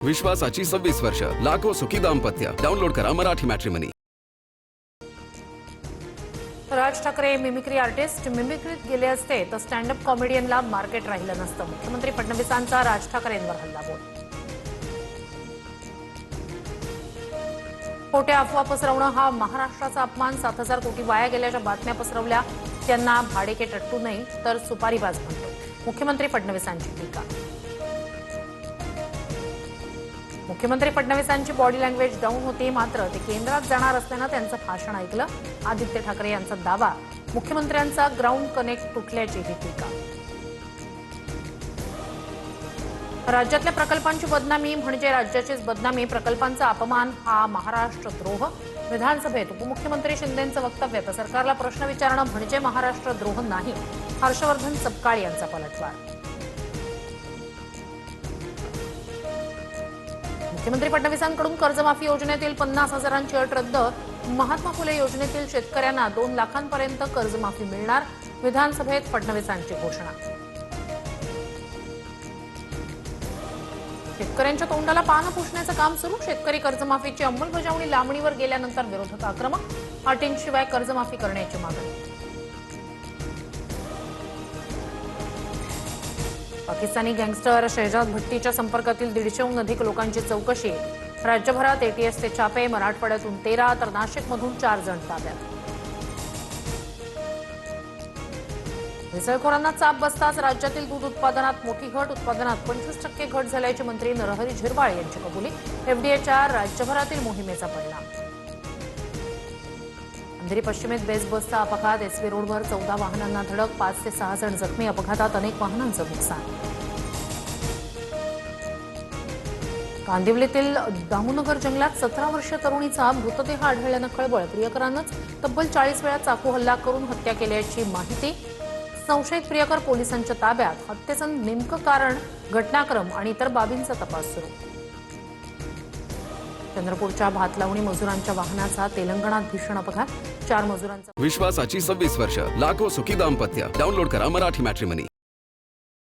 विश्वासाची 26 वर्ष, लाखो सुखी दाम्पत्य. डाउनलोड करा Marathi matrimony. Raj Thackeray mimicry artist. मिमिक्रीत गेले असते तर स्टँडअप कॉमेडियनला मार्केट राहिलं नसतं. मुख्यमंत्री फडणवीसांचा राज ठाकरेंवर हल्लाबोल. खोट्या अफवा पसरवणं हा महाराष्ट्राचा अपमान. 7,000 कोटी वाया गेल्याच्या बातम्या पसरवल्या. त्यांना भाडेके टट्टू नाही तर सुपारीबाज म्हणतो. मुख्यमंत्री फडणवीसांची टीका. मुख्यमंत्री फडणवीसांची बॉडी लँग्वेज डाऊन होती, मात्र ते केंद्रात जाणार असल्यानं त्यांचं भाषण ऐकलं. आदित्य ठाकरे यांचा दावा. मुख्यमंत्र्यांचा ग्राउंड कनेक्ट तुटल्याची ही टीका. राज्यातल्या प्रकल्पांची बदनामी म्हणजे राज्याचीच बदनामी. प्रकल्पांचा अपमान हा महाराष्ट्रद्रोह. विधानसभेत उपमुख्यमंत्री शिंदेंचं वक्तव्य. तर सरकारला प्रश्न विचारणं म्हणजे महाराष्ट्रद्रोह नाही. हर्षवर्धन सपकाळ यांचा पलटवार. मुख्यमंत्री फडणवीसांकडून कर्जमाफी योजनेतील 50,000ची अट रद्द. महात्मा फुले योजनेतील शेतकऱ्यांना 2 लाखांपर्यंत कर्जमाफी मिळणार. विधानसभेत फडणवीसांची घोषणा. शेतकऱ्यांच्या तोंडाला पानं पुसण्याचं काम सुरू. शेतकरी कर्जमाफीची अंमलबजावणी लांबणीवर गेल्यानंतर विरोधक आक्रमक. अटींशिवाय कर्जमाफी करण्याची मागणी. पाकिस्तानी गँगस्टर शहजाद भट्टीच्या संपर्कातील 150हून अधिक लोकांची चौकशी. राज्यभरात एटीएसचे छापे. मराठवाड्यातून 13 तर नाशिकमधून 4 जण ताब्यात. भेसळखोरांना चाप बसताच राज्यातील दूध उत्पादनात मोठी घट. उत्पादनात 25% घट झाल्याची मंत्री नरहरी झिरवाळ यांची कबुली. एफडीएच्या राज्यभरातील मोहिमेचा परिणाम. अंधेरी पश्चिमेत बेस्ट बसचा अपघात. एसवी रोडवर 14 वाहनांना धडक. 5 ते 6 जण जखमी. अपघातात अनेक वाहनांचं नुकसान. कांदिवलीतील दामुनगर जंगलात 17 वर्षीय तरुणीचा मृतदेह आढळल्यानं खळबळ. प्रियकरानंच तब्बल 40 वेळा चाकू हल्ला करून हत्या केल्याची माहिती. संशयित प्रियकर पोलिसांच्या ताब्यात. हत्येचं नेमकं कारण, घटनाक्रम आणि इतर बाबींचा तपास सुरू. चंद्रपूरच्या भातलावणी मजुरांच्या वाहनाचा तेलंगणात भीषण अपघात. 4 मजुरांचा. विश्वासाची 26 वर्ष, लाखो सुखी दाम्पत्य. डाउनलोड करा मराठी मॅट्रिमनी.